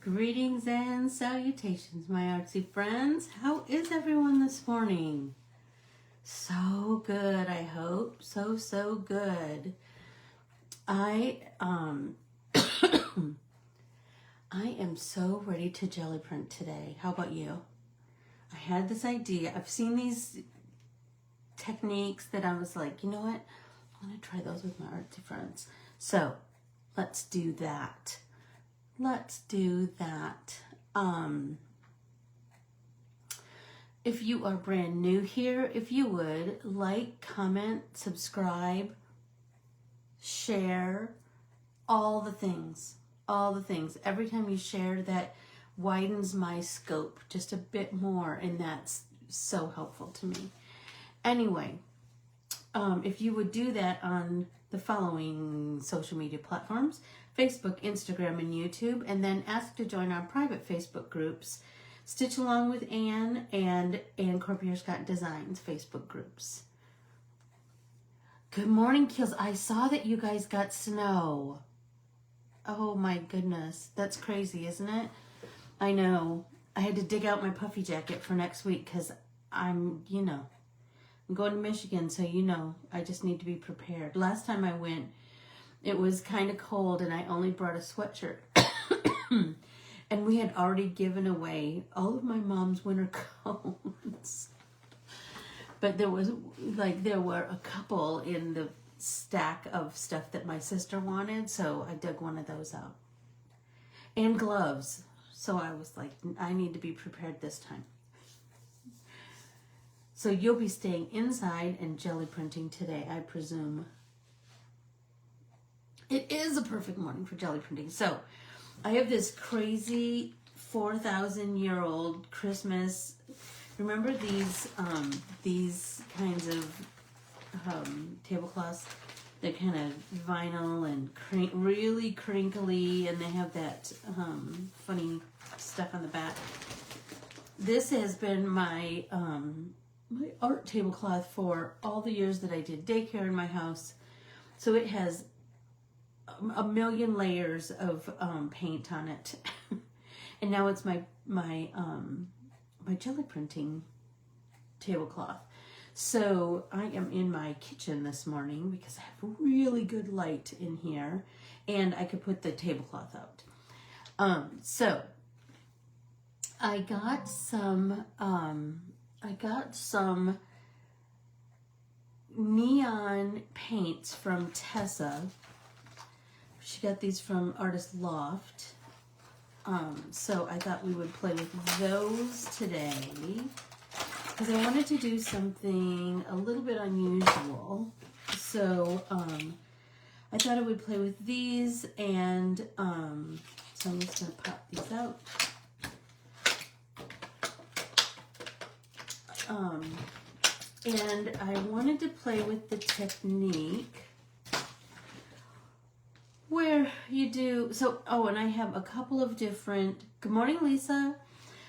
Greetings and salutations, my artsy friends. How is everyone this morning? So good, I hope. So good. I am so ready to jelly print today. How about you? I had this idea. I've seen these techniques that I was like, you know what? I'm going to try those with my artsy friends. So let's do that. If you are brand new here, if you would like, comment, subscribe, share, all the things. Every time you share, that widens my scope just a bit more, and that's so helpful to me. Anyway, if you would do that on the following social media platforms: Facebook, Instagram, and YouTube, and then ask to join our private Facebook groups, Stitch Along with Anne and Corbiere-Scott Designs Facebook groups. Good morning, Keels. I saw that you guys got snow. Oh my goodness. That's crazy, isn't it? I know. I had to dig out my puffy jacket for next week because I'm going to Michigan, so I just need to be prepared. Last time I went, it was kind of cold, and I only brought a sweatshirt. And we had already given away all of my mom's winter coats. But there were a couple in the stack of stuff that my sister wanted, so I dug one of those out. And gloves. So I was like, I need to be prepared this time. So you'll be staying inside and jelly printing today, I presume. It is a perfect morning for jelly printing. So I have this crazy 4,000-year-old Christmas. Remember these kinds of tablecloths? They're kind of vinyl and really crinkly, and they have that funny stuff on the back. This has been my my art tablecloth for all the years that I did daycare in my house. So it has a million layers of paint on it. And now it's my jelly printing tablecloth. So I am in my kitchen this morning because I have really good light in here, and I could put the tablecloth out. So I got some neon paints from Tessa. She got these from Artist Loft. So I thought we would play with those today because I wanted to do something a little bit unusual. So I thought I would play with these, and so I'm just going to pop these out. And I wanted to play with the technique where you do, and I have a couple of different, good morning, Lisa.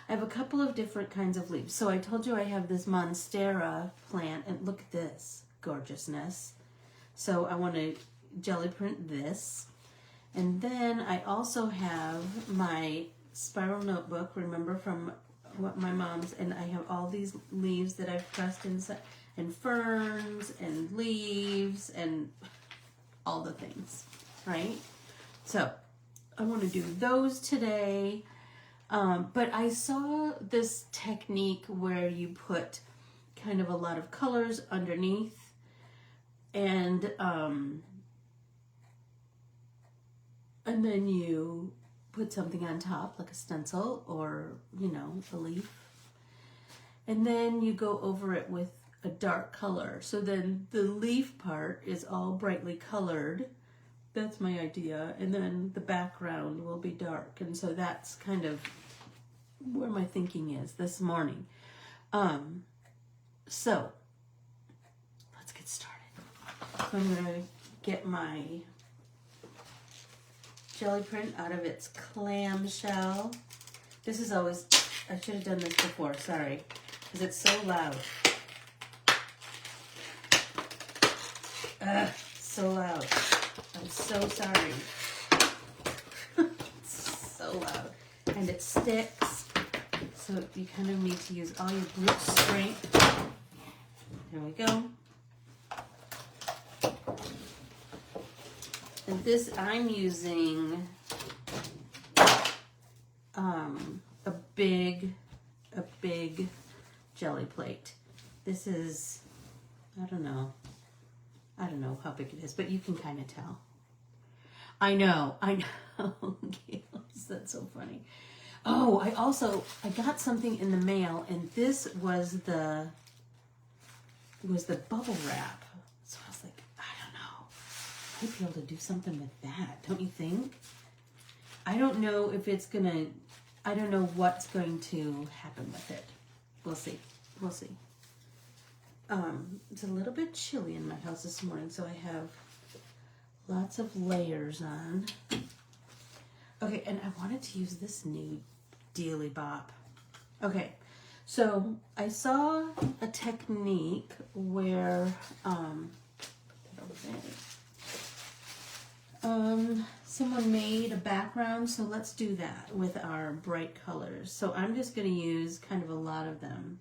I have a couple of different kinds of leaves. So I told you I have this Monstera plant, and look at this gorgeousness. So I want to jelly print this. And then I also have my spiral notebook, remember from my mom's, and I have all these leaves that I've pressed inside, and ferns and leaves and all the things, right? So I want to do those today. But I saw this technique where you put kind of a lot of colors underneath, and then you put something on top, like a stencil or, a leaf. And then you go over it with a dark color. So then the leaf part is all brightly colored. That's my idea. And then the background will be dark. And so that's kind of where my thinking is this morning. So let's get started. So I'm going to get my jelly print out of its clamshell. This is always, I should have done this before, sorry, because it's so loud. So loud. I'm so sorry. It's so loud. and it sticks. So you kind of need to use all your brute strength. There we go. And this, I'm using a big jelly plate. This is, I don't know how big it is, but you can kind of tell. I know. That's so funny. Oh, I got something in the mail, and this was the bubble wrap. So I was like, I don't know. I might be able to do something with that, don't you think? I don't know if it's gonna, I don't know what's going to happen with it. We'll see. We'll see. It's a little bit chilly in my house this morning, so I have lots of layers on. Okay, and I wanted to use this new Dealy Bop. Okay, so I saw a technique where, someone made a background, so let's do that with our bright colors. So I'm just going to use kind of a lot of them.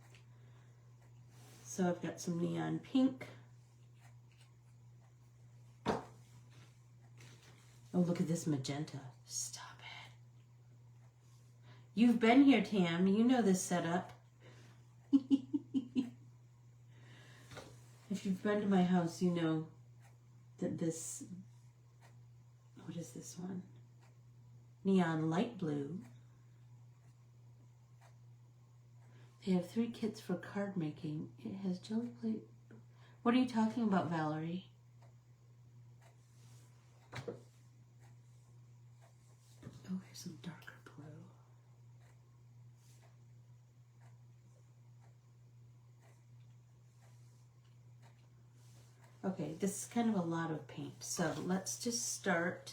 So I've got some neon pink. Oh, look at this magenta. Stop it. You've been here, Tam. You know this setup. If you've been to my house, you know that this, what is this one? Neon light blue. They have 3 kits for card making. It has jelly plate. What are you talking about, Valerie? Oh, here's some darker blue. Okay, this is kind of a lot of paint. So let's just start.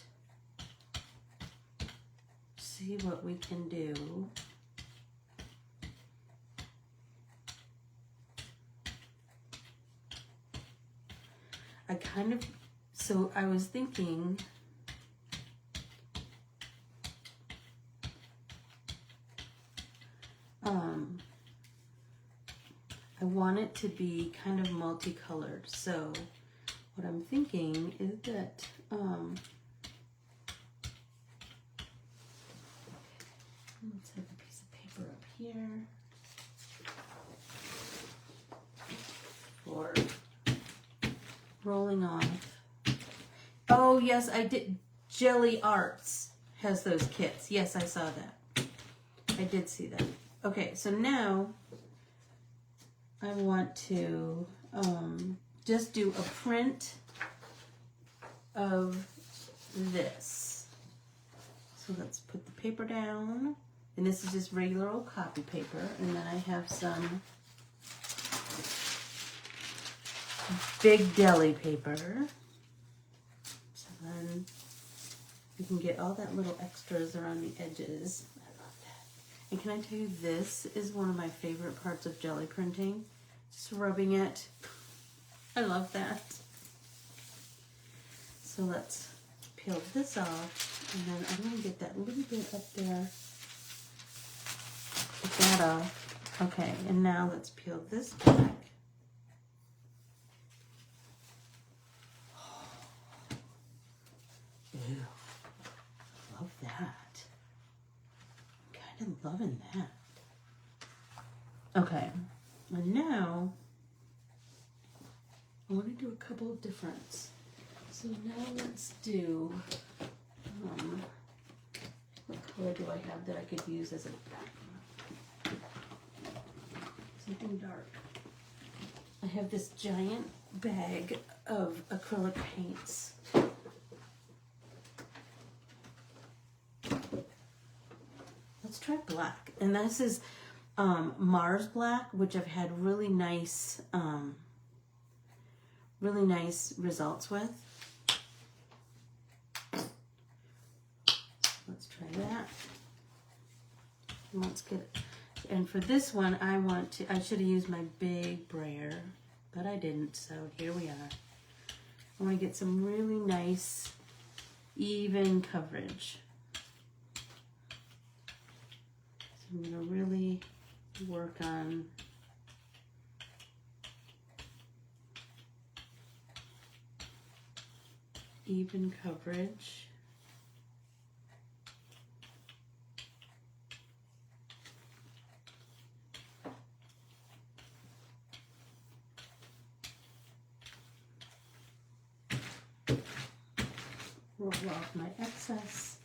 See what we can do. So I was thinking, I want it to be kind of multicolored. So what I'm thinking is that, let's have a piece of paper up here for rolling off. Oh, yes, I did. Gelli Arts has those kits. Yes, I saw that. I did see that. Okay, so now I want to just do a print of this. So let's put the paper down. And this is just regular old copy paper. And then I have some big deli paper. So then you can get all that little extras around the edges. I love that. And can I tell you, this is one of my favorite parts of jelly printing. Just rubbing it. I love that. So let's peel this off. And then I'm going to get that little bit up there. Get that off. Okay, and now let's peel this back. Ew, love that. I'm kind of loving that. Okay, and now I want to do a couple of different. So now let's do, what color do I have that I could use as a background? Something dark. I have this giant bag of acrylic paints. Let's try black. And this is Mars Black, which I've had really nice results with. Let's try that. And let's get it. And for this one, I should have used my big brayer, but I didn't, so here we are. I want to get some really nice, even coverage. I'm going to really work on even coverage. Roll off my excess.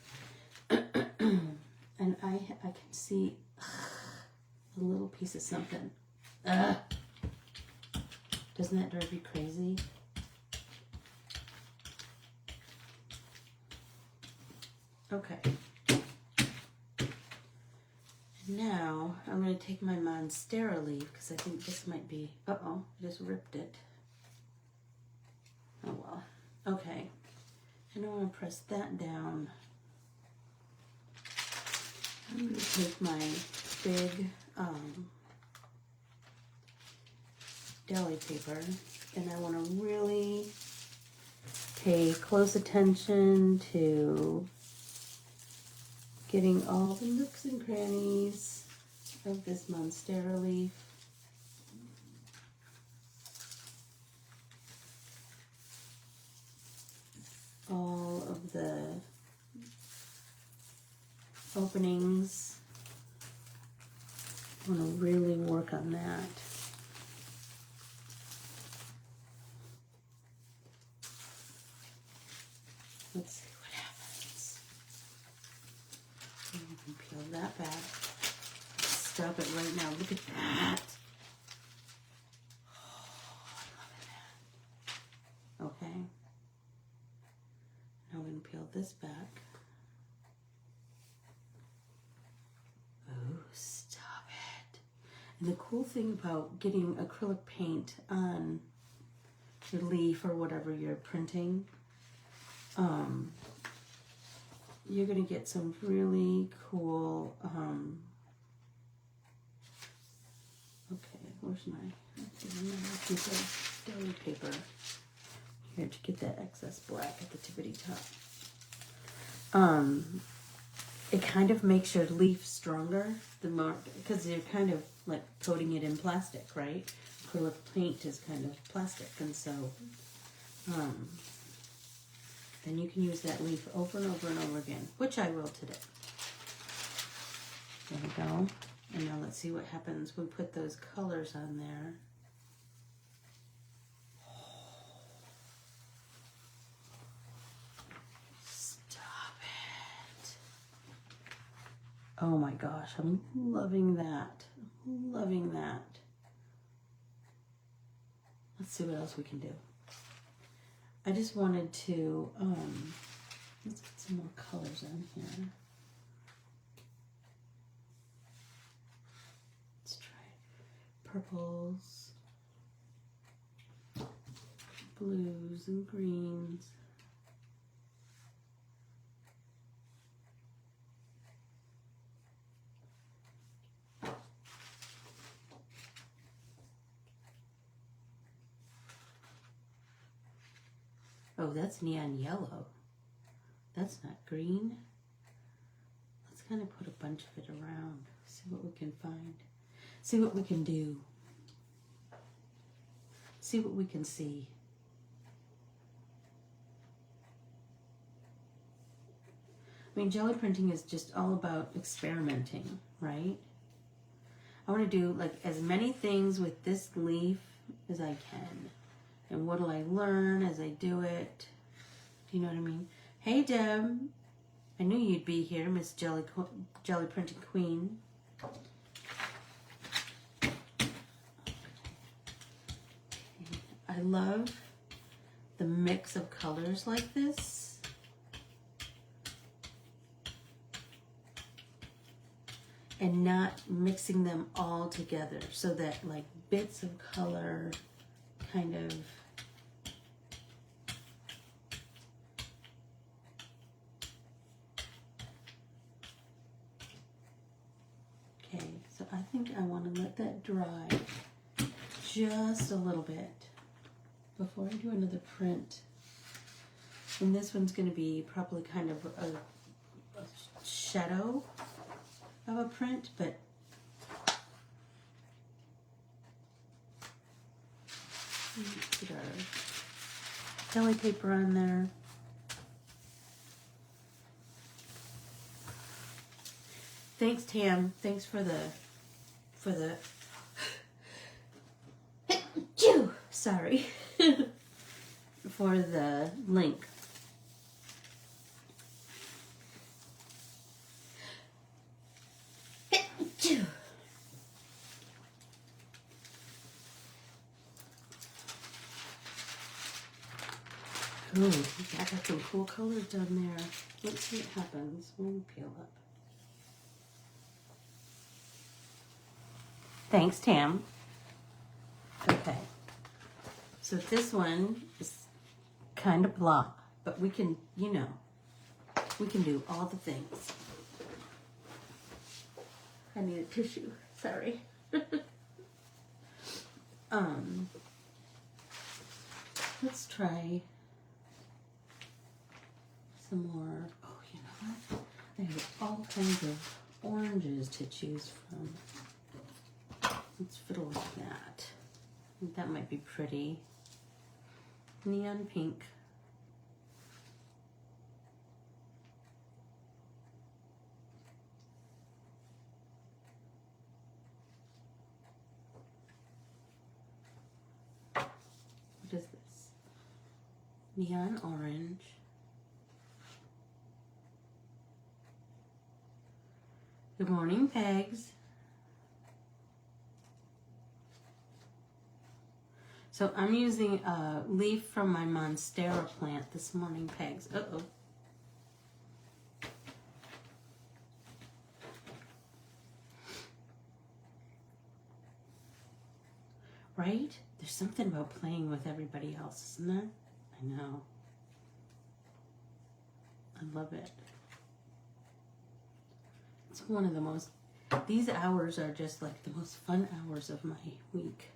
And I can see a little piece of something. Doesn't that drive you crazy? Okay. Now I'm going to take my Monstera leaf because I think this might be, uh-oh, I just ripped it. Oh well. Okay. And I want to press that down. I'm going to take my big deli paper and I want to really pay close attention to getting all the nooks and crannies of this Monstera leaf. All of the openings. I want to really work on that. Let's see what happens. And you can peel that back. Stop it right now. Look at that. Oh, I love that. Okay. Now we're going to peel this back. Oh, stop it. And the cool thing about getting acrylic paint on your leaf or whatever you're printing, you're going to get some really cool, okay, where's my piece of deli paper here to get that excess black at the tippity top. It kind of makes your leaf stronger, the more, because you're kind of like coating it in plastic, right? Acrylic paint is kind of plastic, and so then you can use that leaf over and over and over again, which I will today. There we go. And now let's see what happens when we put those colors on there. Stop it. Oh my gosh, I'm loving that. I'm loving that. Let's see what else we can do. I just wanted to, let's get some more colors on here. Let's try purples, blues, and greens. Oh, that's neon yellow. That's not green. Let's kind of put a bunch of it around. See what we can find. See what we can do. See what we can see. I mean, jelly printing is just all about experimenting, right? I want to do like as many things with this leaf as I can. And what'll I learn as I do it? Do you know what I mean? Hey, Deb. I knew you'd be here, Miss Jelly Printing Queen. I love the mix of colors like this. And not mixing them all together so that like bits of color kind of okay, so I think I want to let that dry just a little bit before I do another print. And this one's going to be probably kind of a shadow of a print, but put our deli paper on there. Thanks, Tam. Thanks for the sorry for the link. Ooh, I got some cool colors down there. Let's see what happens when we peel up. Thanks, Tam. Okay. So this one is kind of blah, but we can, you know, we can do all the things. I need a tissue. Sorry. Let's try some more. Oh, you know what? I have all kinds of oranges to choose from. Let's fiddle with that. I think that might be pretty. Neon pink. What is this? Neon orange. Good morning, Pegs. So I'm using a leaf from my Monstera plant this morning, Pegs. Uh-oh. Right? There's something about playing with everybody else, isn't there? I know. I love it. It's one of the most, these hours are just like the most fun hours of my week.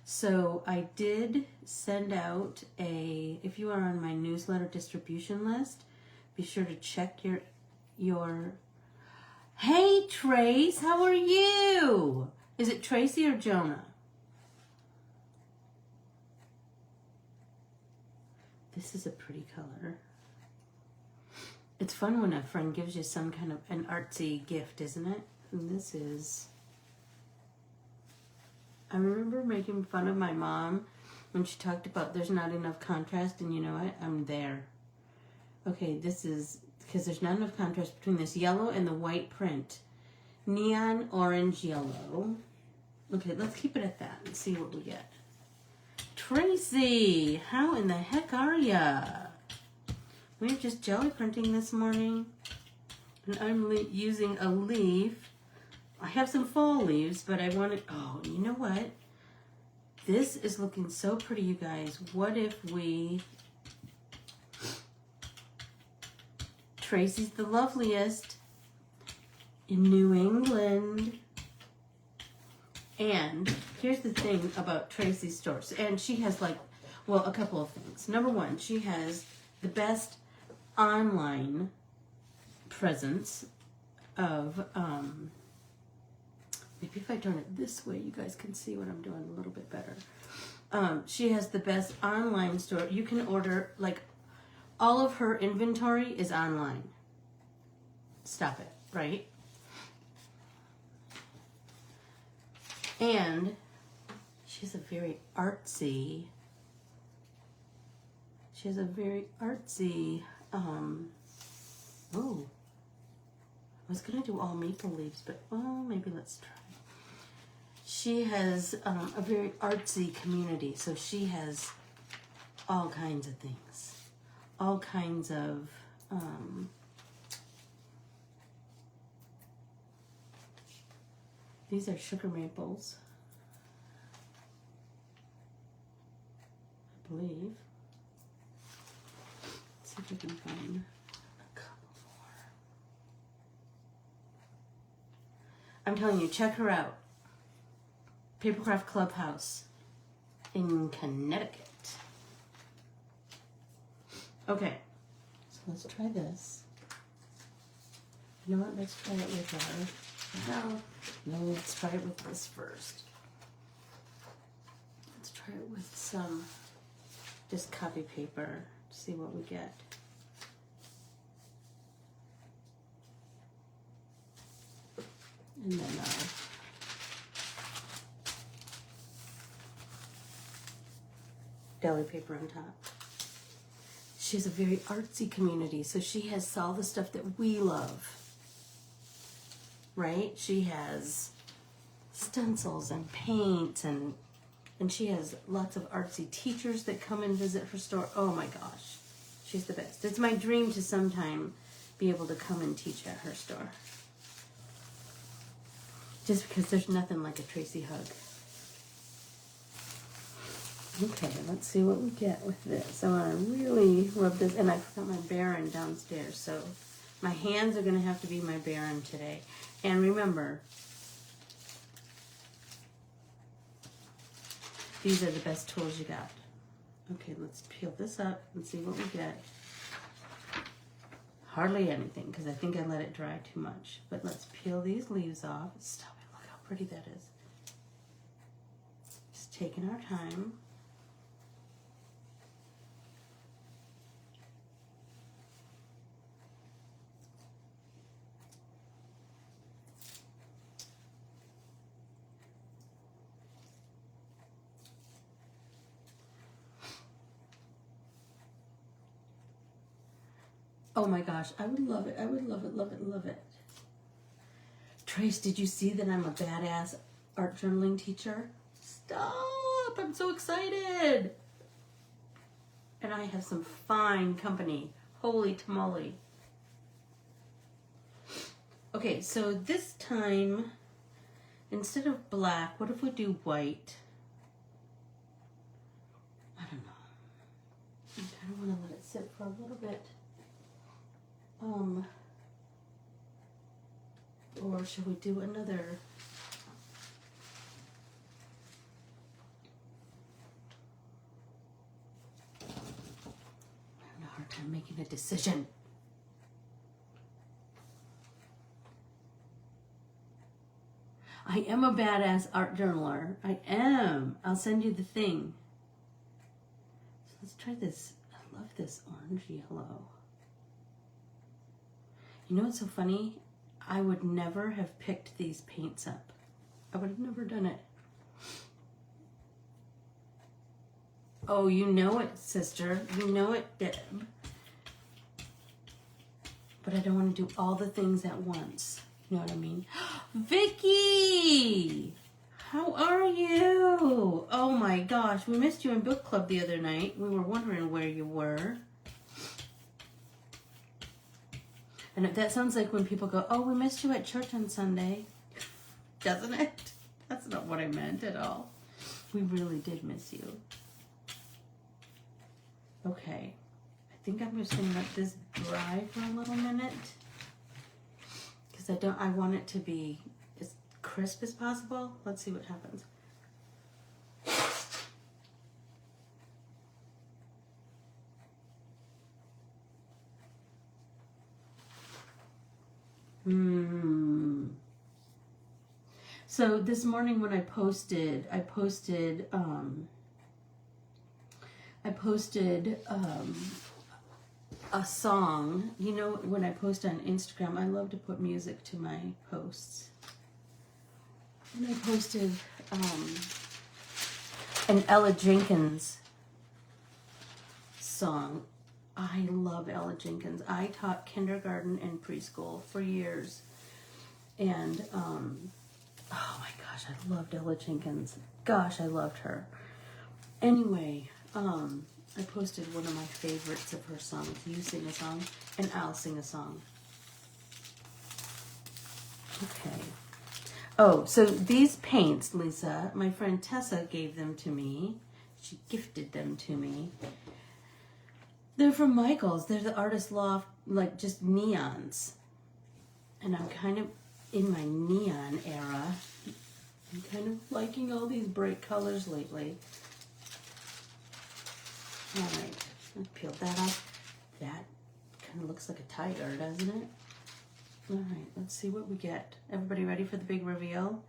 So I did send out if you are on my newsletter distribution list, be sure to check your, hey Trace, how are you? Is it Tracy or Jonah? This is a pretty color. It's fun when a friend gives you some kind of an artsy gift, isn't it? And this is, I remember making fun of my mom when she talked about there's not enough contrast, and you know what? I'm there. Okay, this is, because there's not enough contrast between this yellow and the white print. Neon orange yellow. Okay, let's keep it at that and see what we get. Tracy, how in the heck are ya? We're just jelly printing this morning, and I'm using a leaf. I have some fall leaves, but I wanted, oh, you know what? This is looking so pretty, you guys. What if we, Tracy's the loveliest in New England. And here's the thing about Tracy's stores. And she has like, well, a couple of things. Number one, she has the best online presence of, maybe if I turn it this way, you guys can see what I'm doing a little bit better. She has the best online store. You can order, like, all of her inventory is online. Stop it, right? And she's a very artsy, oh, I was gonna do all maple leaves, but well, maybe let's try. She has a very artsy community, so she has all kinds of things, all kinds of these are sugar maples, I believe. Let's see if we can find a couple more. I'm telling you, check her out. Papercraft Clubhouse in Connecticut. Okay, so let's try this. You know what? Let's try it with our... No, let's try it with this first. Let's try it with some just copy paper. See what we get. And then deli paper on top. She has a very artsy community, so she has all the stuff that we love, right? She has stencils and paint, and she has lots of artsy teachers that come and visit her store. Oh my gosh, she's the best. It's my dream to sometime be able to come and teach at her store. Just because there's nothing like a Tracy hug. Okay, let's see what we get with this. I want to really rub this, and I forgot my Baron downstairs, so my hands are going to have to be my Baron today. And remember, these are the best tools you got. Okay, let's peel this up and see what we get. Hardly anything, because I think I let it dry too much. But let's peel these leaves off. Stop it, look how pretty that is. Just taking our time. Oh my gosh, I would love it. I would love it, love it, love it. Trace, did you see that I'm a badass art journaling teacher? Stop! I'm so excited! And I have some fine company. Holy tamale. Okay, so this time, instead of black, what if we do white? I don't know. I kind of want to let it sit for a little bit. Or should we do another? I'm having a hard time making a decision. I am a badass art journaler. I am. I'll send you the thing. So let's try this. I love this orange yellow. You know what's so funny? I would never have picked these paints up. I would have never done it. Oh, you know it, sister. You know it, Deb. But I don't want to do all the things at once. You know what I mean? Vicky! How are you? Oh my gosh, we missed you in book club the other night. We were wondering where you were. And that sounds like when people go, oh, we missed you at church on Sunday. Doesn't it? That's not what I meant at all. We really did miss you. Okay. I think I'm just going to let this dry for a little minute. Because I want it to be as crisp as possible. Let's see what happens. So this morning when I posted a song. You know, when I post on Instagram, I love to put music to my posts. And I posted an Ella Jenkins song. I love Ella Jenkins. I taught kindergarten and preschool for years. And, oh my gosh, I loved Ella Jenkins. Gosh, I loved her. Anyway, I posted one of my favorites of her songs. You sing a song, and I'll sing a song. Okay. Oh, so these paints, Lisa, my friend Tessa gave them to me. She gifted them to me. They're from Michael's. They're the Artist Loft, like just neons. And I'm kind of in my neon era. I'm kind of liking all these bright colors lately. All right, let's peel that off. That kind of looks like a tiger, doesn't it? All right, let's see what we get. Everybody ready for the big reveal?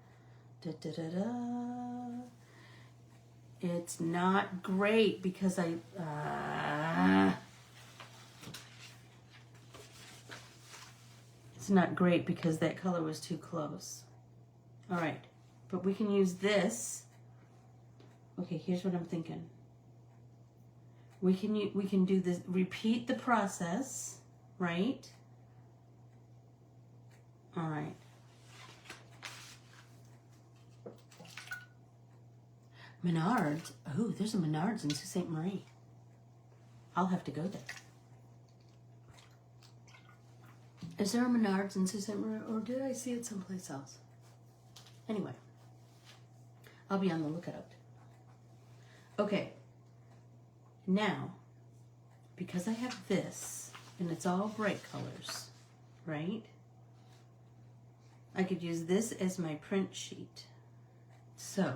Da, da, da, da. It's not great because it's not great because that color was too close. All right, but we can use this. Okay, here's what I'm thinking. We can do this, repeat the process, right? All right. Menards. Oh, there's a Menards in Sault Ste. Marie. I'll have to go there. Is there a Menards in Sault Ste. Marie, or did I see it someplace else? Anyway, I'll be on the lookout. Okay. Now, because I have this, and it's all bright colors, right? I could use this as my print sheet. So,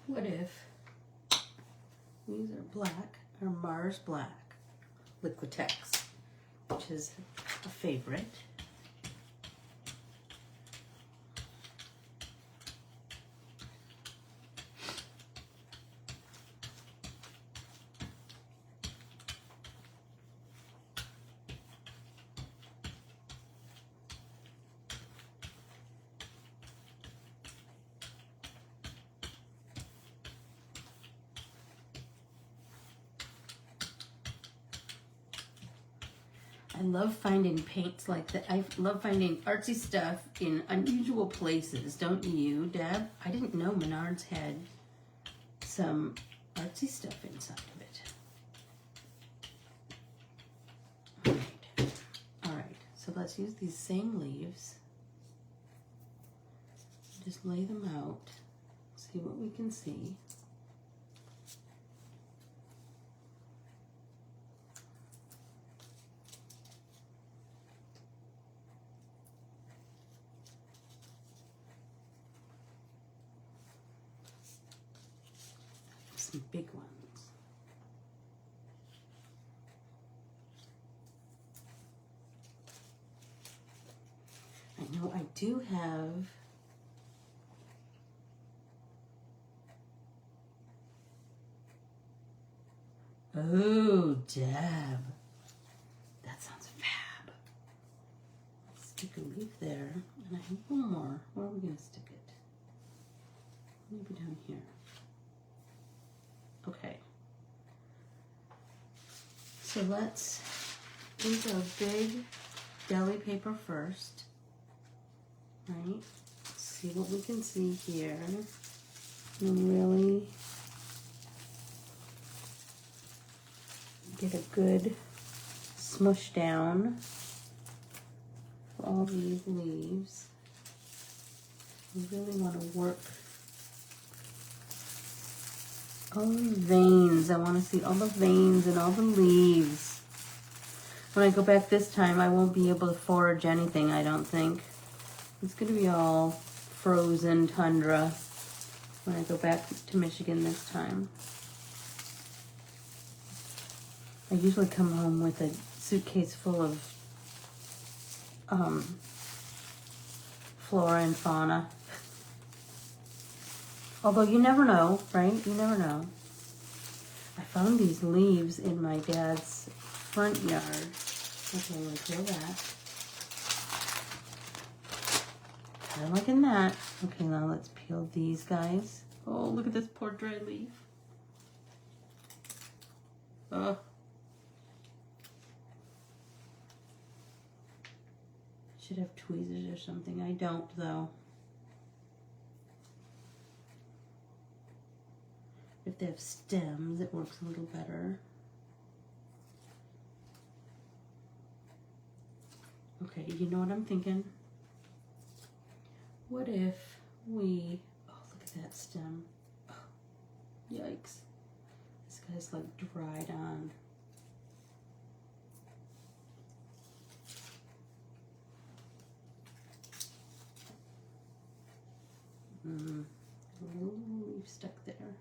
what if these are black, or Mars Black, Liquitex, which is a favorite. I love finding paints like that. I love finding artsy stuff in unusual places, don't you, Deb? I didn't know Menards had some artsy stuff inside of it. All right. So let's use these same leaves. Just lay them out, see what we can see. Some big ones. I know I do have oh, Deb. That sounds fab. Let's stick a leaf there. And I have one more. Where are we going to stick it? Maybe down here. Okay. So let's use our big deli paper first. Right? Let's see what we can see here. And really get a good smush down for all these leaves. We really want to work all the veins. I want to see all the veins and all the leaves. When I go back this time, I won't be able to forage anything, I don't think. It's going to be all frozen tundra when I go back to Michigan this time. I usually come home with a suitcase full of flora and fauna. Although you never know, right? You never know. I found these leaves in my dad's front yard. Okay, I'm going to peel that. I'm liking that. Okay, now let's peel these guys. Oh, look at this poor dry leaf. Oh. Should have tweezers or something. I don't, though. If they have stems, it works a little better. Okay, you know what I'm thinking? What if we, oh, look at that stem. Oh, yikes. This guy's like dried on. A little leaf stuck there.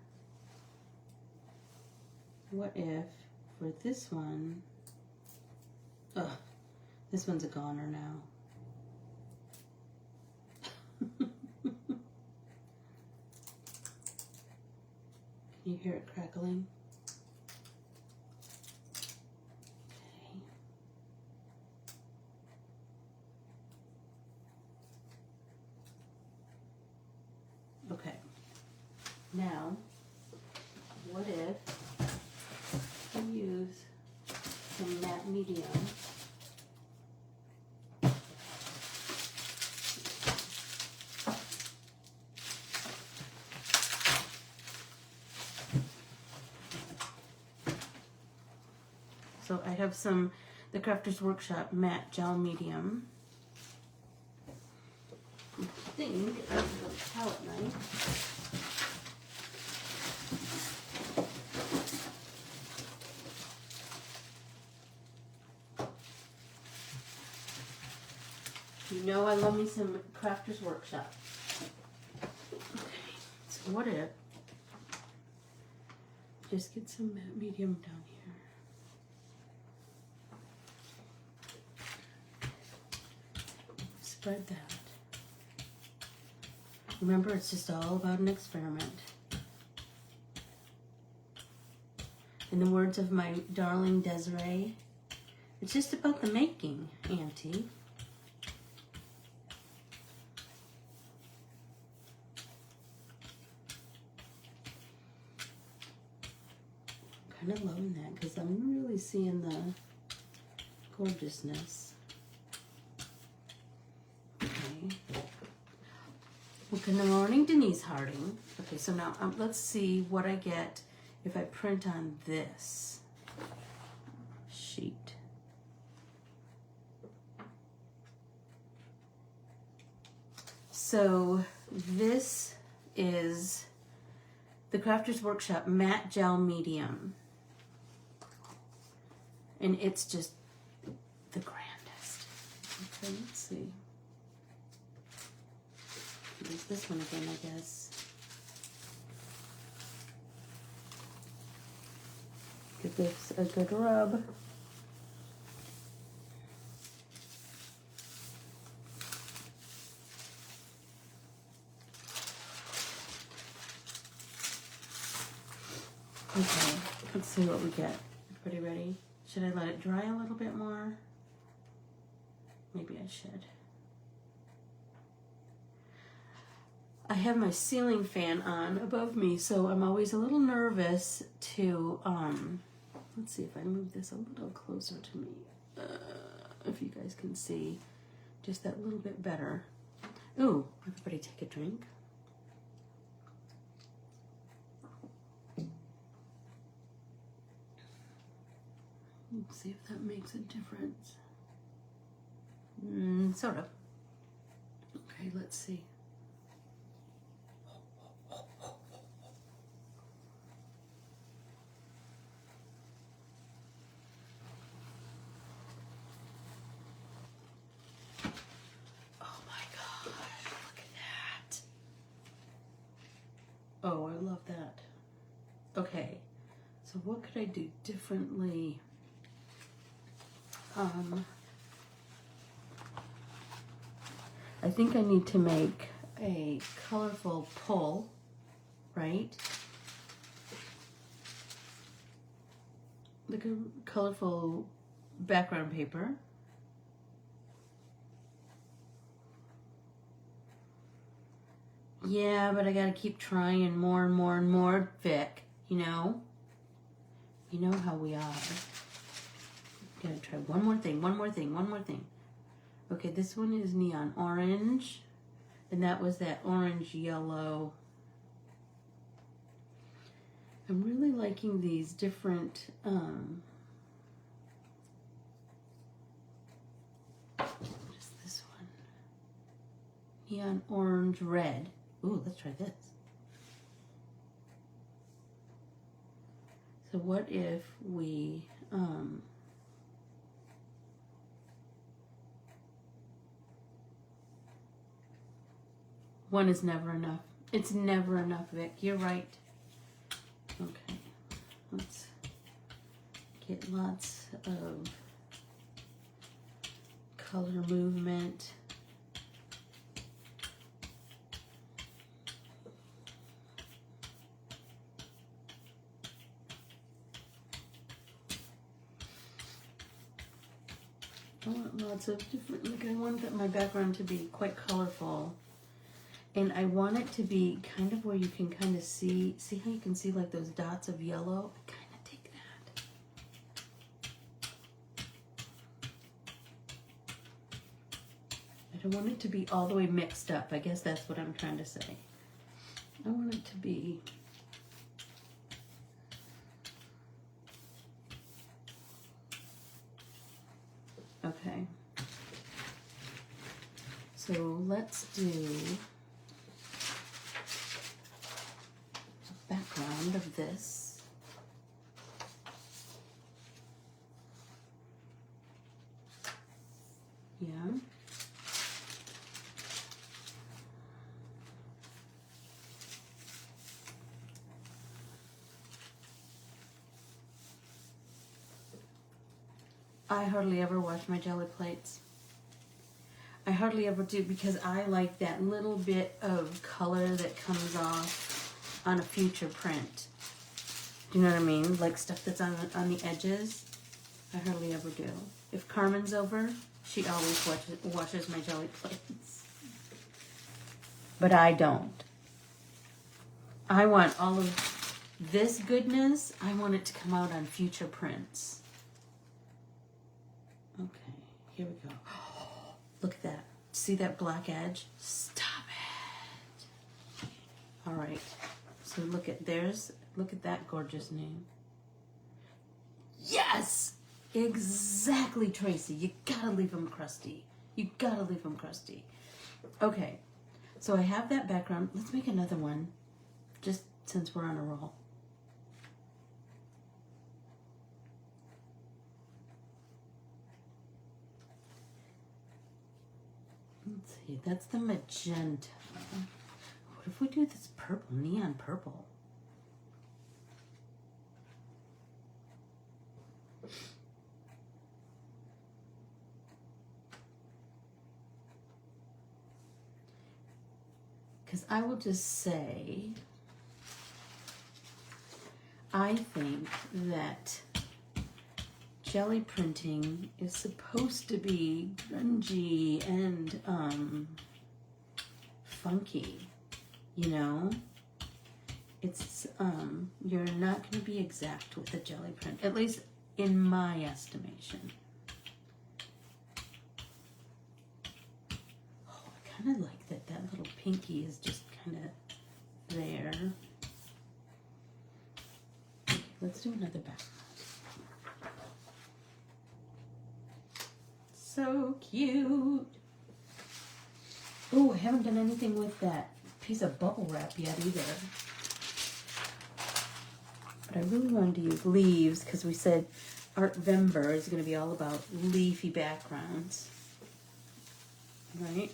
What if for this one, This one's a goner now. Can you hear it crackling? Okay. Now, what if we use some matte medium? So I have some, the Crafters Workshop matte gel medium. I think I have a palette knife. You know I love me some Crafters Workshop. Okay, so what if, just get some matte medium down here. Spread that. Remember, it's just all about an experiment. In the words of my darling Desiree, it's just about the making, Auntie. I'm kind of loving that because I'm really seeing the gorgeousness. Well, good morning, Denise Harding. Okay, so now let's see what I get if I print on this sheet. So this is the Crafters Workshop Matte Gel Medium. And it's just the grandest. Okay, let's see. Use this one again, I guess. Give this a good rub. Okay, let's see what we get. Everybody ready? Should I let it dry a little bit more? Maybe I should. I have my ceiling fan on above me, so I'm always a little nervous to, let's see if I move this a little closer to me, if you guys can see just that little bit better. Ooh, everybody take a drink. Let's see if that makes a difference. Sort of. Okay, let's see. Oh, I love that. Okay, so what could I do differently? I think I need to make a colorful pull, right? Like a colorful background paper. Yeah, but I gotta keep trying more and more and more, Vic, you know? You know how we are. Gotta try one more thing, one more thing, one more thing. Okay, this one is neon orange, and that was that orange yellow. I'm really liking these different, what is this one? Neon orange red. Ooh, let's try this. So what if we, one is never enough. It's never enough, Vic. You're right. Okay, let's get lots of color movement. I want lots of different, like I want that my background to be quite colorful. And I want it to be kind of where you can kind of see how you can see like those dots of yellow? I kind of take that. I don't want it to be all the way mixed up. I guess that's what I'm trying to say. I want it to be okay. So let's do a background of this. Yeah. I hardly ever wash my jelly plates. I hardly ever do because I like that little bit of color that comes off on a future print. Do you know what I mean? Like stuff that's on the edges. I hardly ever do. If Carmen's over, she always washes my jelly plates. But I don't. I want all of this goodness, I want it to come out on future prints. Okay, here we go. Look at that. See that black edge? Stop it. All right. So look at that gorgeous name. Yes! Exactly, Tracy. You gotta leave them crusty. You gotta leave them crusty. Okay. So I have that background. Let's make another one. Just since we're on a roll. Let's see, that's the magenta. What if we do this purple, neon purple? Because I will just say, I think that jelly printing is supposed to be grungy and funky, you know? It's you're not going to be exact with a jelly print, at least in my estimation. Oh, I kind of like that little pinky is just kind of there. Okay, let's do another background. So cute. Oh, I haven't done anything with that piece of bubble wrap yet either. But I really wanted to use leaves because we said Artvember is going to be all about leafy backgrounds. Right?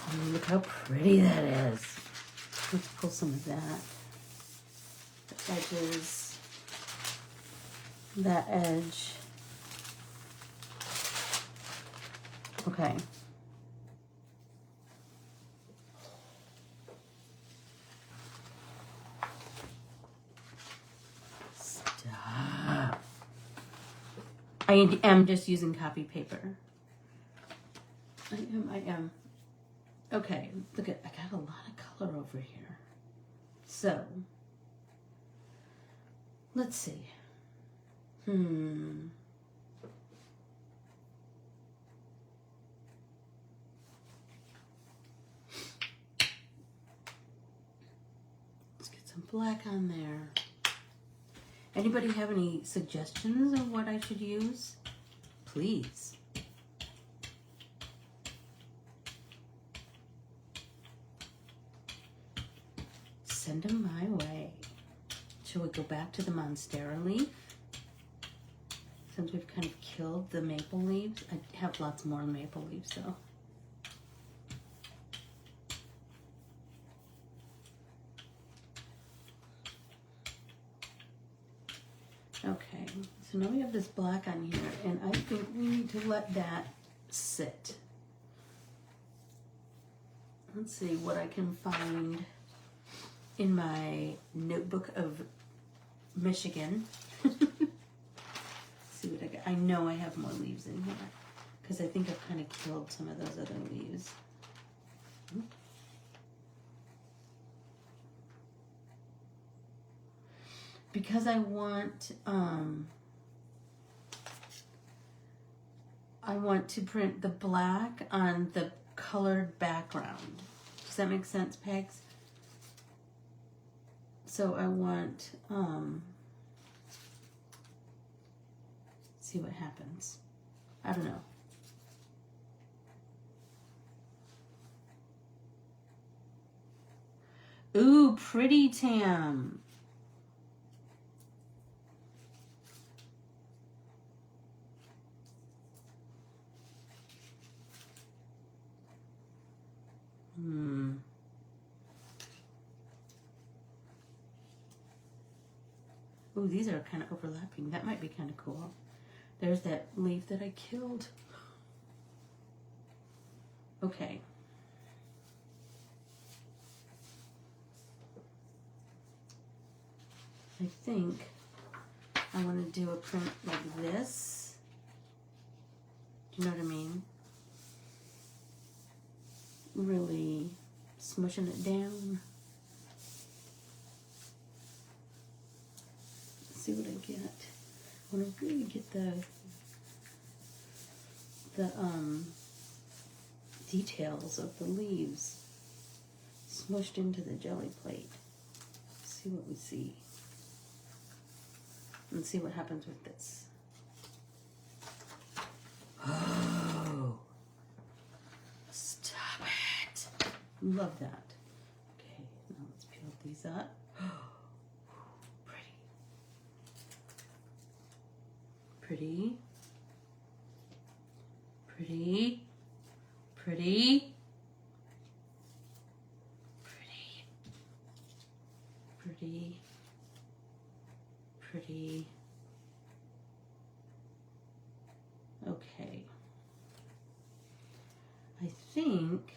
Oh, look how pretty that is. Let's pull some of that. Edges, that edge. Okay. Stop. I am just using copy paper. I am. Okay, look at, I got a lot of color over here. So, let's see. Let's get some black on there. Anybody have any suggestions of what I should use? Please. Send them my way. Shall we go back to the Monstera leaf? Since we've kind of killed the maple leaves. I have lots more maple leaves though. So now we have this black on here, and I think we need to let that sit. Let's see what I can find in my notebook of Michigan. See what I got. I know I have more leaves in here because I think I've kind of killed some of those other leaves. Because I want to print the black on the colored background. Does that make sense, Pegs? So I want, see what happens. I don't know. Ooh, pretty, Tam. Ooh, these are kind of overlapping. That might be kind of cool. There's that leaf that I killed. Okay. I think I want to do a print like this. Do you know what I mean? Really smushing it down. See what I get. I want to really get the details of the leaves smushed into the jelly plate. See what we see. And see what happens with this. Oh, stop it. Love that. Okay, now let's peel these up. Pretty. Pretty. Pretty. Pretty. Pretty. Pretty. Okay. I think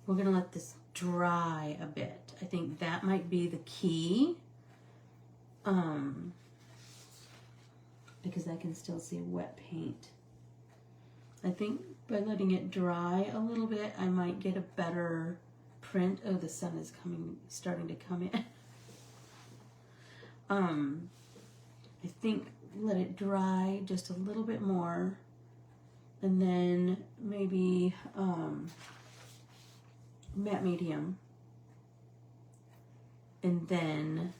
we're going to let this dry a bit. I think that might be the key. Because I can still see wet paint. I think by letting it dry a little bit, I might get a better print. Oh, the sun is starting to come in. I think let it dry just a little bit more, and then maybe matte medium, and then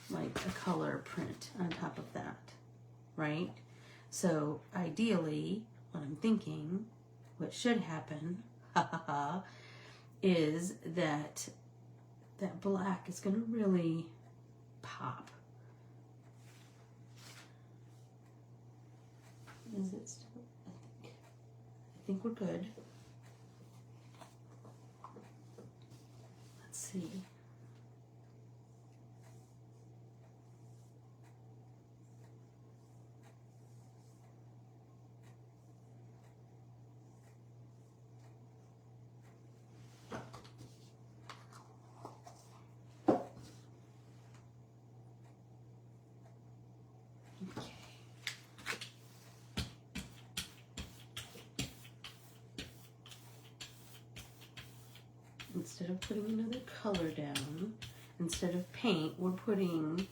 like a color print on top of that, right? So ideally, what I'm thinking, what should happen, is that that black is going to really pop. Is it still? I think we're good. Let's see. Instead of putting another color down, instead of paint, we're putting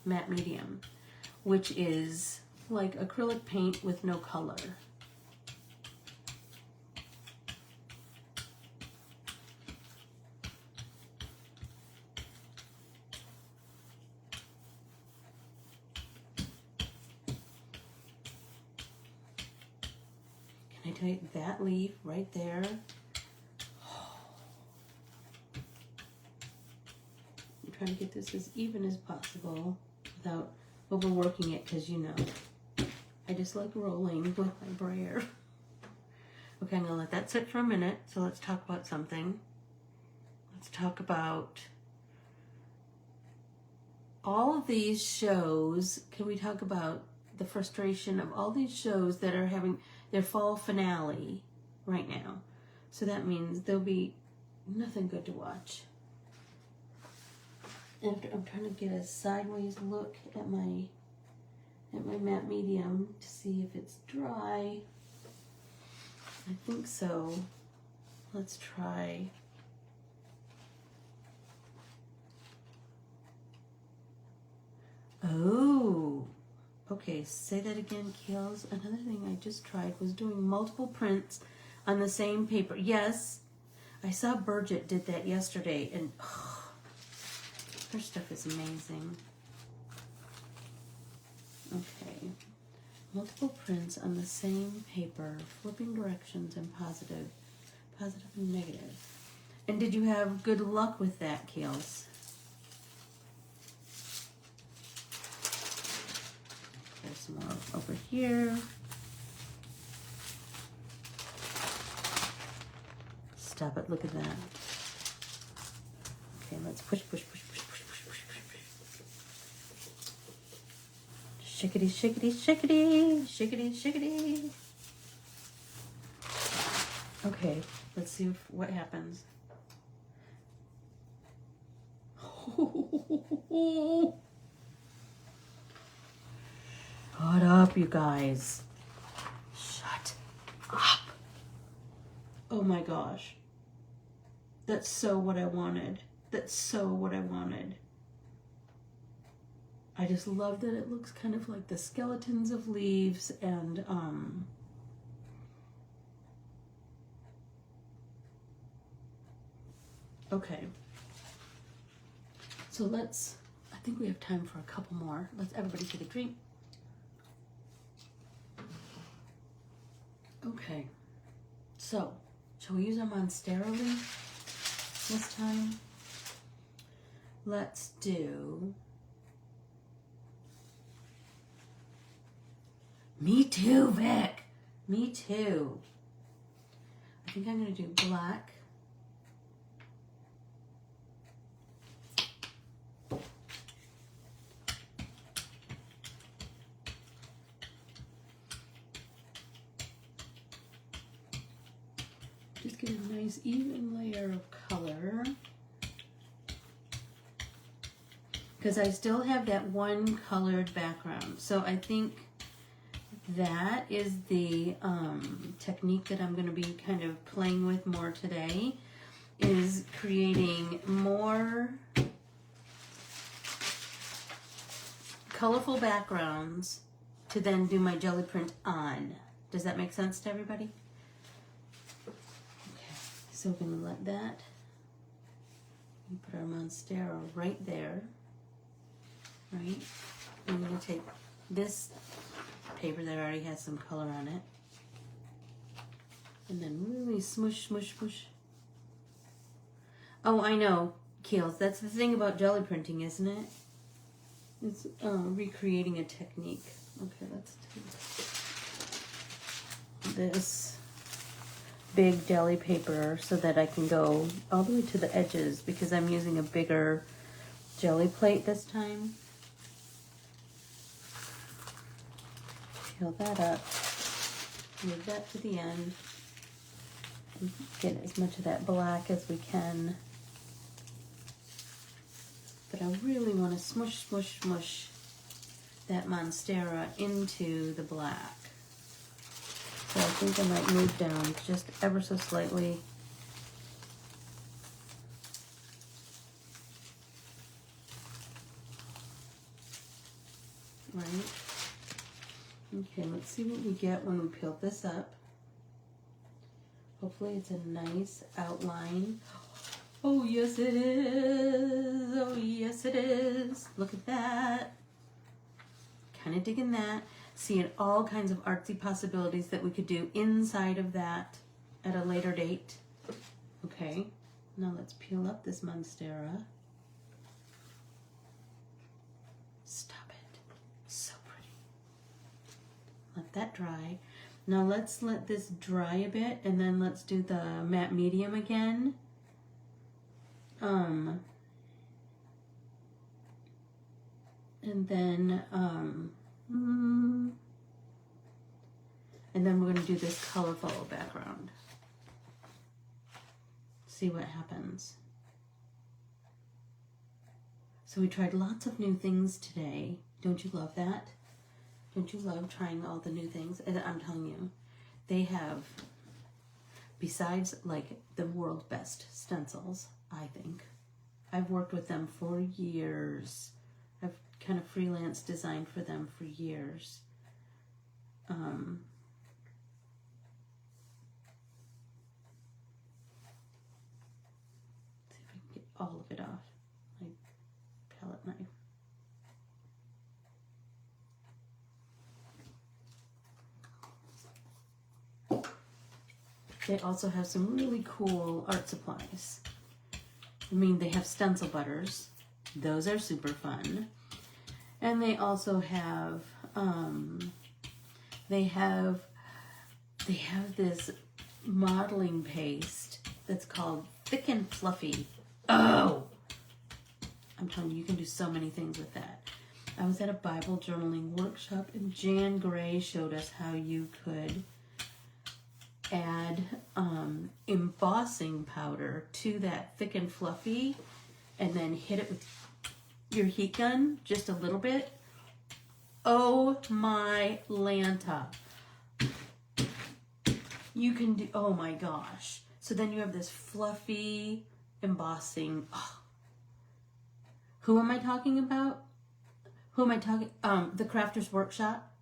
matte medium, which is like acrylic paint with no color. Can I tell you, that leaf right there, trying to get this as even as possible without overworking it, because you know I just like rolling with my brayer. Okay, I'm gonna let that sit for a minute. So let's talk about something. Let's talk about all of these shows, can we talk about the frustration of all these shows that are having their fall finale right now? So that means there'll be nothing good to watch. And I'm trying to get a sideways look at my matte medium to see if it's dry. I think so. Let's try. Oh, okay, say that again, Kales. Another thing I just tried was doing multiple prints on the same paper. Yes, I saw Bridget did that yesterday, and oh, her stuff is amazing. Okay, multiple prints on the same paper, flipping directions and positive and negative. And did you have good luck with that, Kales? There's some more over here. Stop it, look at that. Okay, let's push. Shickety, shickety, shickety, shickety, shickety. Okay, let's see what happens. Shut up, you guys. Shut up. Oh my gosh. That's so what I wanted. That's so what I wanted. I just love that it looks kind of like the skeletons of leaves and okay. So I think we have time for a couple more. Let's everybody take a drink. Okay. So, shall we use our Monstera leaf this time? Let's do... Me too, Vic. Me too. I think I'm going to do black. Just get a nice even layer of color. Because I still have that one colored background. So I think that is the technique that I'm going to be kind of playing with more today, is creating more colorful backgrounds to then do my jelly print on. Does that make sense to everybody? Okay, so we're going to let that, put our Monstera right there, right? I'm going to take this paper that already has some color on it, and then really smush, smush, smush. Oh, I know, Keels. That's the thing about jelly printing, isn't it? It's recreating a technique. Okay, let's take this big jelly paper so that I can go all the way to the edges, because I'm using a bigger jelly plate this time. Peel that up, move that to the end, and get as much of that black as we can. But I really want to smush, smush, smush that Monstera into the black. So I think I might move down just ever so slightly. Right? Okay, let's see what we get when we peel this up. Hopefully it's a nice outline. Oh, yes it is. Oh, yes it is. Look at that. Kind of digging that. Seeing all kinds of artsy possibilities that we could do inside of that at a later date. Okay, now let's peel up this Monstera. Stop it. So pretty. Let that dry. Now let's let this dry a bit, and then let's do the matte medium again. And then, we're going to do this colorful background. See what happens. So we tried lots of new things today. Don't you love that? Don't you love trying all the new things? And I'm telling you, they have, besides like the world's best stencils, I think. I've worked with them for years. I've kind of freelance designed for them for years. See if I can get all of it off my palette knife. They also have some really cool art supplies. I mean, they have stencil butters. Those are super fun. And they also have, they have this modeling paste that's called Thick and Fluffy. Oh! I'm telling you, you can do so many things with that. I was at a Bible journaling workshop and Jan Gray showed us how you could add embossing powder to that Thick and Fluffy and then hit it with your heat gun just a little bit. Oh my Lanta. You can do, oh my gosh. So then you have this fluffy embossing. Oh. Who am I talking about? Who am I talking? The Crafters Workshop?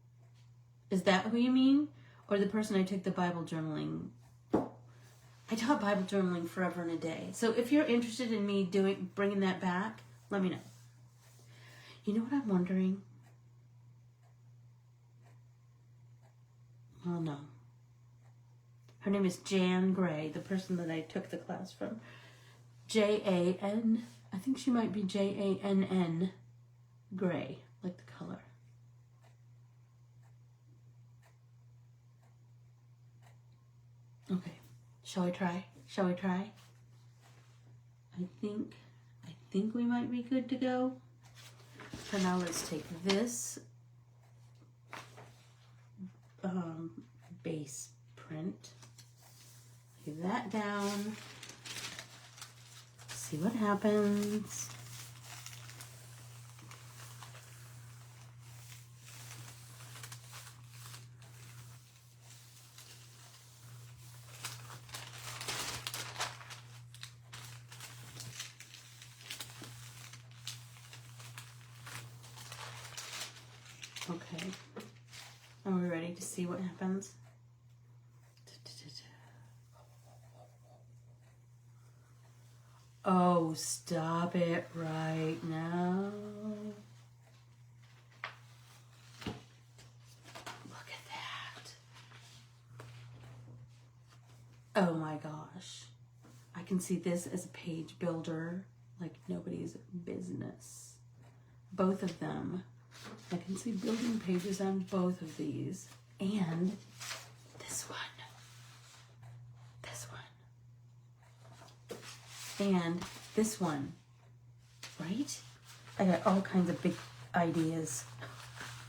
Is that who you mean? Or the person I took the Bible journaling? I taught Bible journaling forever and a day. So if you're interested in me bringing that back, let me know. You know what I'm wondering? Oh no. Her name is Jan Gray, the person that I took the class from. Jan, I think she might be Jann Gray, like the color. Okay, shall we try? Shall we try? I think we might be good to go. So now let's take this base print, lay that down, see what happens. Okay, are we ready to see what happens? Oh, stop it right now. Look at that. Oh my gosh. I can see this as a page builder like nobody's business. Both of them. I can see building pages on both of these. And this one. This one. And this one. Right? I got all kinds of big ideas.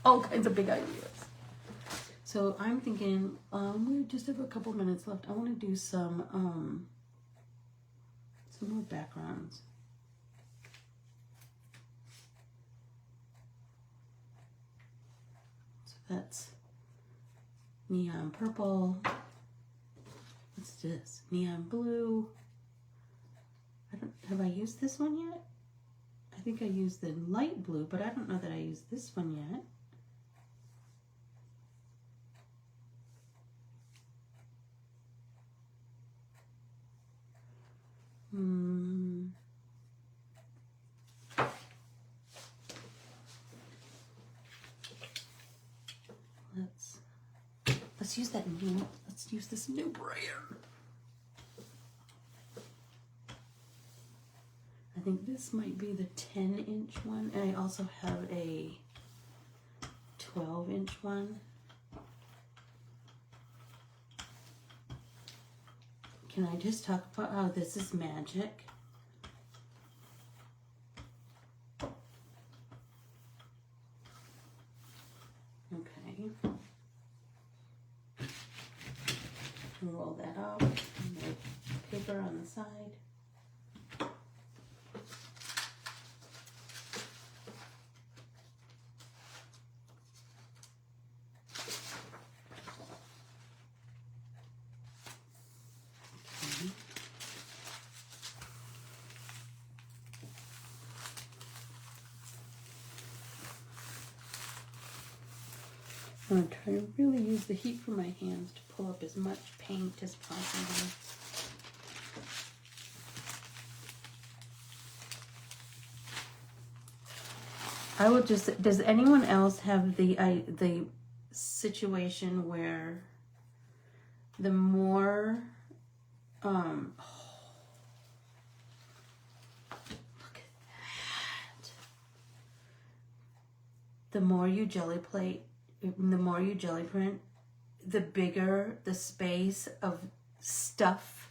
All kinds of big ideas. So I'm thinking, we just have a couple minutes left. I want to do some more backgrounds. That's neon purple. What's this? Neon blue. Have I used this one yet? I think I used the light blue, but I don't know that I used this one yet. Let's use that new. Let's use this new brand. I think this might be the 10-inch one, and I also have a 12-inch one. Can I just talk about how this is magic? paper on the side. I'm going to try to really use the heat from my hands to pull up as much paint as possible. I will just, does anyone else have the situation where the more, look at that. The more you jelly plate, the more you jelly print, the bigger the space of stuff.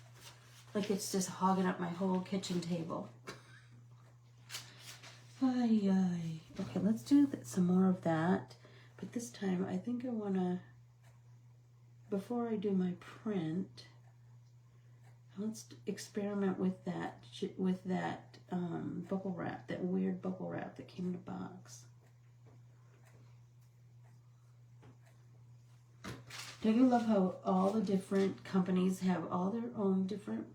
Like it's just hogging up my whole kitchen table. Ay, ay. Okay, let's do some more of that. But this time, I think I want to, before I do my print, let's experiment with that bubble wrap, that weird bubble wrap that came in a box. Don't you love how all the different companies have all their own different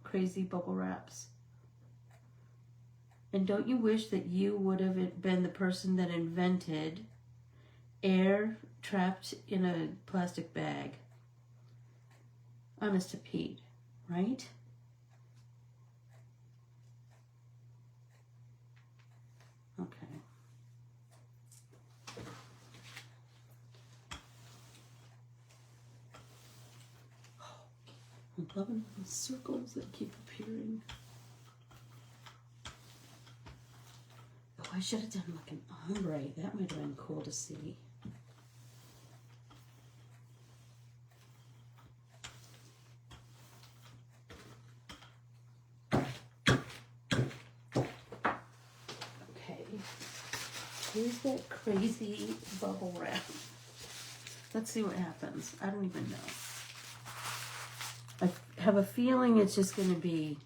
crazy bubble wraps? And don't you wish that you would have been the person that invented air trapped in a plastic bag? Honest to Pete, right? Okay. I'm loving the circles that keep appearing. Oh, I should have done like an ombre. That might have been cool to see. Okay. Here's that crazy bubble wrap. Let's see what happens. I don't even know. I have a feeling it's just going to be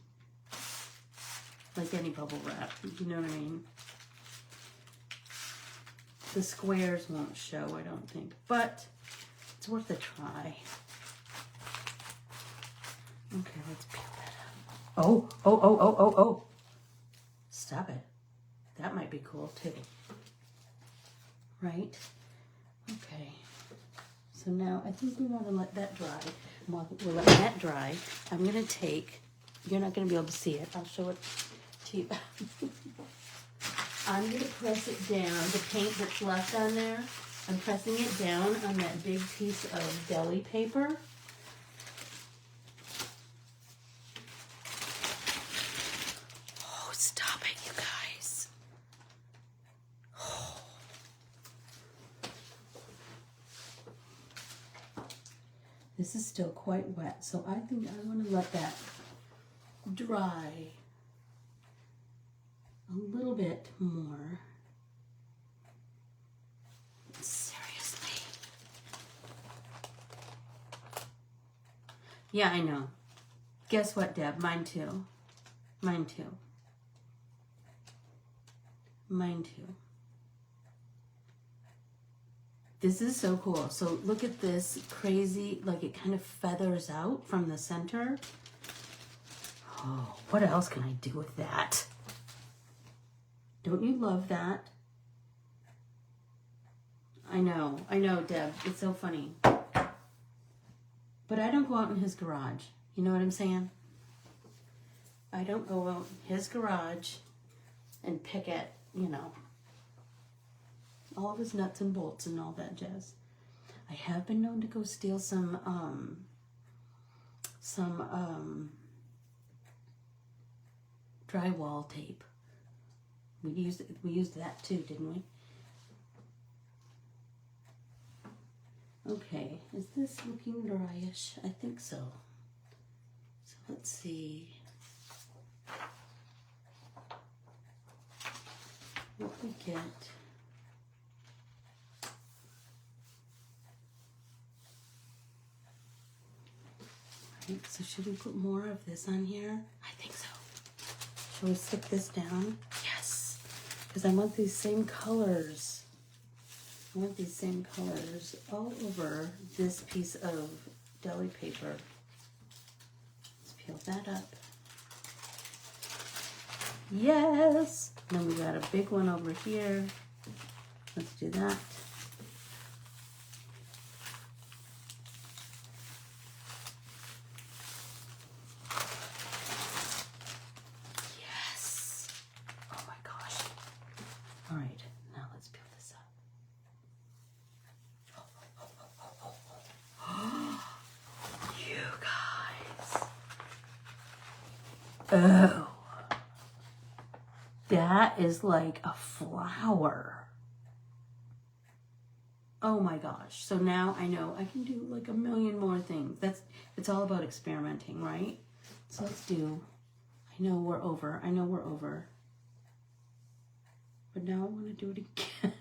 like any bubble wrap. You know what I mean? The squares won't show, I don't think. But it's worth a try. Okay, let's peel that up. Oh. Stop it. That might be cool too. Right? Okay. So now I think we want to let that dry. While we're letting that dry, I'm going to take, you're not going to be able to see it. I'll show it to you. I'm going to press it down, the paint that's left on there, I'm pressing it down on that big piece of deli paper. Oh, stop it, you guys. Oh. This is still quite wet, so I think I want to let that dry a little bit more. Seriously. Yeah, I know. Guess what, Deb? Mine too. Mine too. Mine too. This is so cool. So look at this crazy, like it kind of feathers out from the center. Oh, what else can I do with that? Don't you love that? I know, Deb. It's so funny. But I don't go out in his garage. You know what I'm saying? I don't go out in his garage and pick at, you know, all of his nuts and bolts and all that jazz. I have been known to go steal some drywall tape. We used that too, didn't we? Okay, is this looking dryish? I think so. So let's see what we get. Okay, so should we put more of this on here? I think so. Shall we stick this down? Yes, because I want these same colors. I want these same colors all over this piece of deli paper. Let's peel that up. Yes! Then we got a big one over here. Let's do that. Yes! Oh my gosh. All right, now let's peel this up. You guys. Oh. That is like a flower. Oh my gosh. So now I know I can do like a million more things. It's all about experimenting, right? So let's do, I know we're over. But now I want to do it again.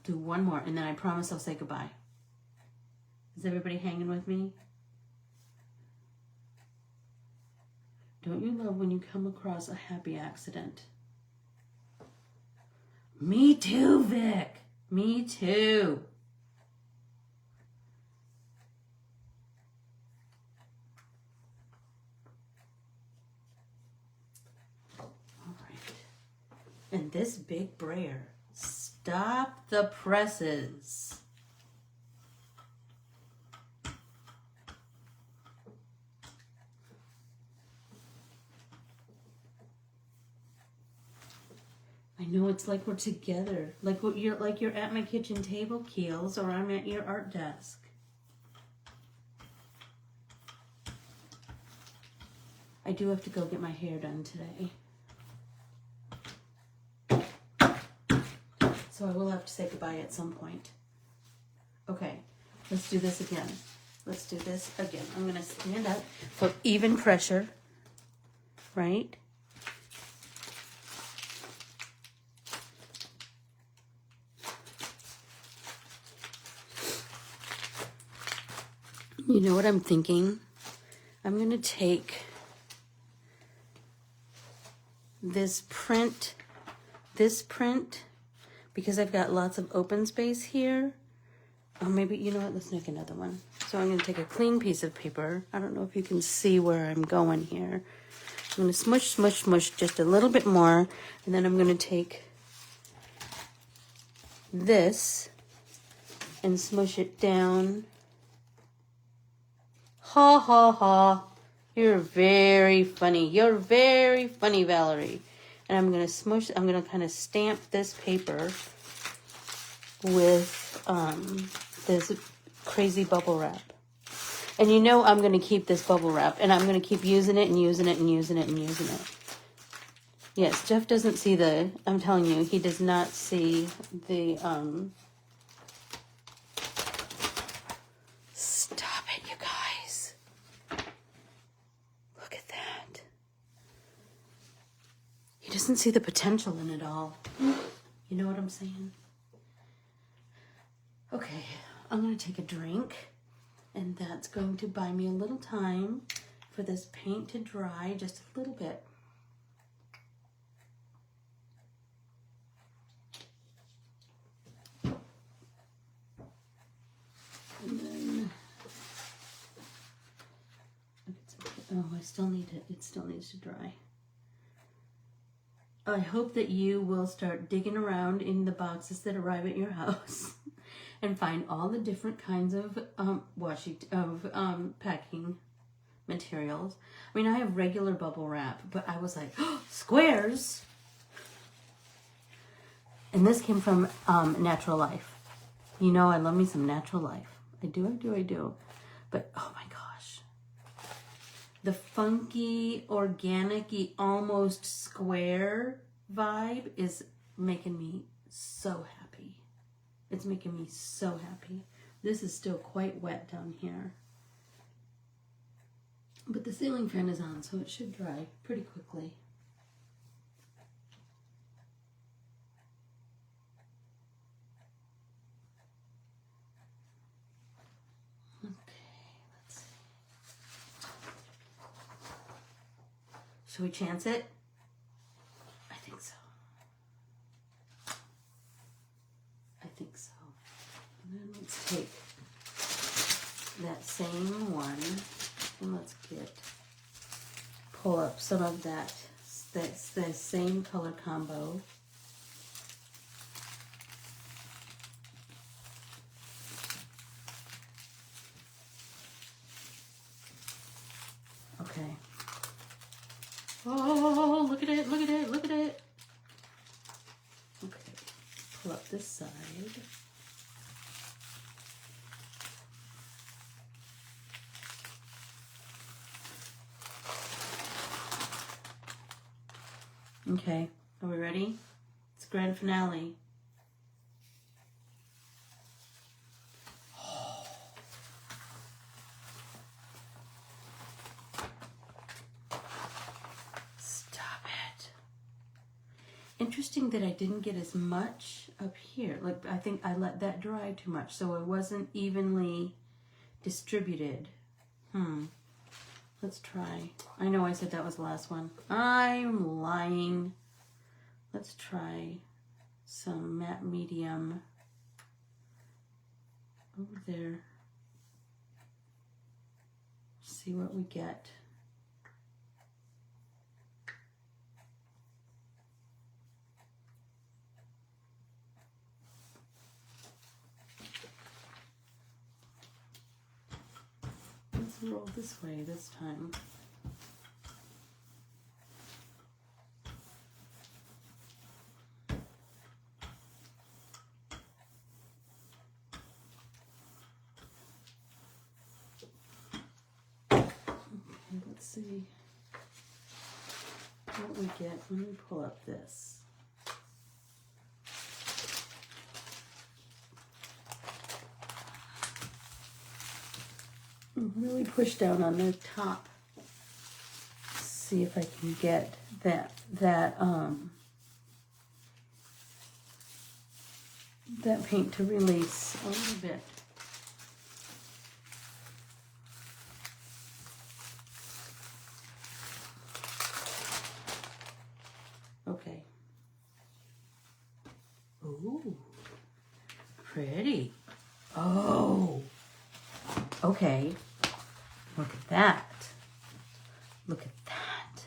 Do one more and then I promise I'll say goodbye. Is everybody hanging with me? Don't you love when you come across a happy accident? Me too, Vic. Me too. All right. And this big brayer. Stop the presses. I know it's like we're together. Like you're at my kitchen table, Keels, or I'm at your art desk. I do have to go get my hair done today. So I will have to say goodbye at some point. Okay, let's do this again. Let's do this again. I'm going to stand up for even pressure, right? You know what I'm thinking? I'm going to take this print, because I've got lots of open space here. Oh, maybe, you know what? Let's make another one. So I'm going to take a clean piece of paper. I don't know if you can see where I'm going here. I'm going to smush, smush, smush just a little bit more. And then I'm going to take this and smush it down. Ha, ha, ha. You're very funny. You're very funny, Valerie. And I'm going to smush, I'm going to kind of stamp this paper with this crazy bubble wrap. And you know I'm going to keep this bubble wrap, and I'm going to keep using it and using it and using it and using it. Yes, Jeff doesn't see the, I'm telling you, he does not see the, stop it, you guys. Look at that. He doesn't see the potential in it all. You know what I'm saying? Okay, I'm going to take a drink, and that's going to buy me a little time for this paint to dry just a little bit. And then, oh, I still need it. It still needs to dry. I hope that you will start digging around in the boxes that arrive at your house and find all the different kinds of packing materials. I mean, I have regular bubble wrap, but I was like, oh, squares. And this came from Natural Life. You know, I love me some Natural Life. I do. But oh my gosh. The funky, organic-y, almost square vibe is making me so happy. It's making me so happy. This is still quite wet down here. But the ceiling fan is on, so it should dry pretty quickly. Should we chance it? I think so. I think so. And then let's take that same one and let's pull up some of that's the same color combo. Okay. Oh, look at it, look at it, look at it. Okay, pull up this side. Okay, are we ready? It's grand finale. Stop it. Interesting that I didn't get as much up here. Like, I think I let that dry too much, so it wasn't evenly distributed. Let's try. I know I said that was the last one. I'm lying. Let's try some matte medium over there. See what we get. Let's roll this way this time. Okay, let's see what we get. Let me pull up this. Really push down on the top. See if I can get that paint to release a little bit. Okay. Ooh, pretty. Oh, okay. Look at that. Look at that.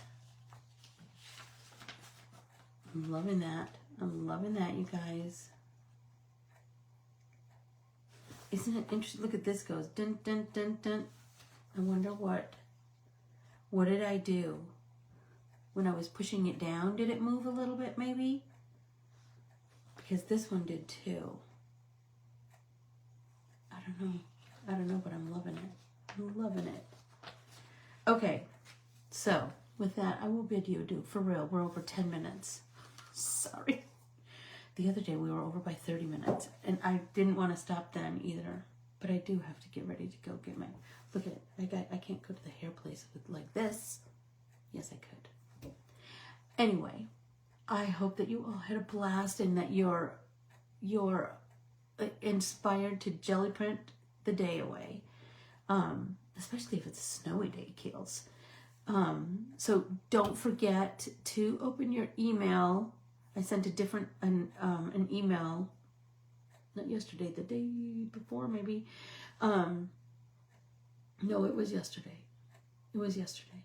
I'm loving that. I'm loving that, you guys. Isn't it interesting? Look at this goes. Dun, dun, dun, dun. I wonder what did I do? When I was pushing it down, did it move a little bit maybe? Because this one did too. I don't know, but I'm loving it. I'm loving it. Okay, so with that, I will bid you adieu. For real, we're over 10 minutes. Sorry. The other day we were over by 30 minutes, and I didn't want to stop then either. But I do have to get ready to go get my. Look at it. I can't go to the hair place with like this. Yes, I could. Anyway, I hope that you all had a blast and that you're inspired to jelly print the day away. Especially if it's a snowy day, Keels. So don't forget to open your email. I sent an email, not yesterday, the day before maybe. No, it was yesterday. It was yesterday.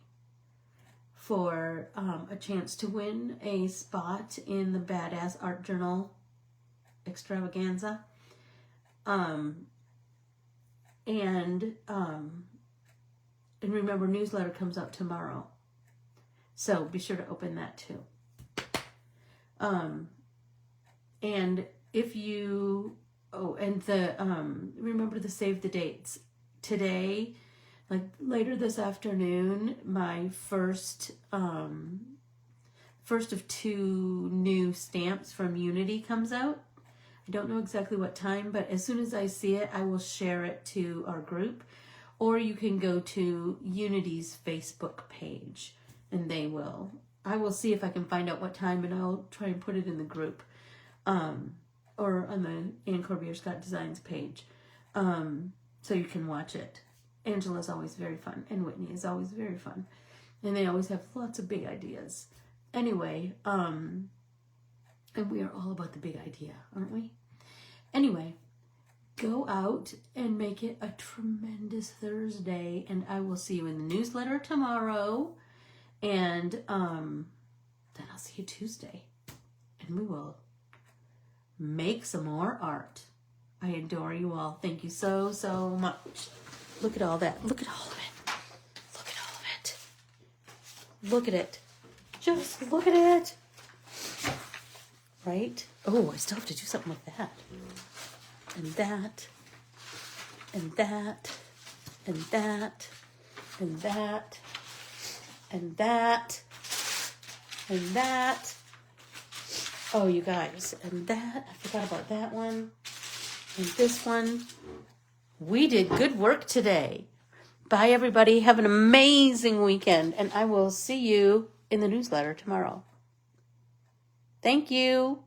For a chance to win a spot in the Badass Art Journal extravaganza. And remember, newsletter comes out tomorrow. So be sure to open that too. And if you, remember to save the dates. Today, like later this afternoon, my first of 2 new stamps from Unity comes out. I don't know exactly what time, but as soon as I see it, I will share it to our group. Or you can go to Unity's Facebook page, and I will see if I can find out what time, and I'll try and put it in the group, or on the Corbiere-Scott Designs page, so you can watch it. Angela's always very fun, and Whitney is always very fun. And they always have lots of big ideas. Anyway, and we are all about the big idea, aren't we? Anyway, go out and make it a tremendous Thursday, and I will see you in the newsletter tomorrow, and then I'll see you Tuesday, and we will make some more art. I adore you all. Thank you so, so much. Look at all that. Look at all of it. Look at all of it. Look at it. Just look at it. Right? Oh, I still have to do something with that. And that. And that. And that. And that. And that. And that. Oh, you guys. And that. I forgot about that one. And this one. We did good work today. Bye, everybody. Have an amazing weekend. And I will see you in the newsletter tomorrow. Thank you.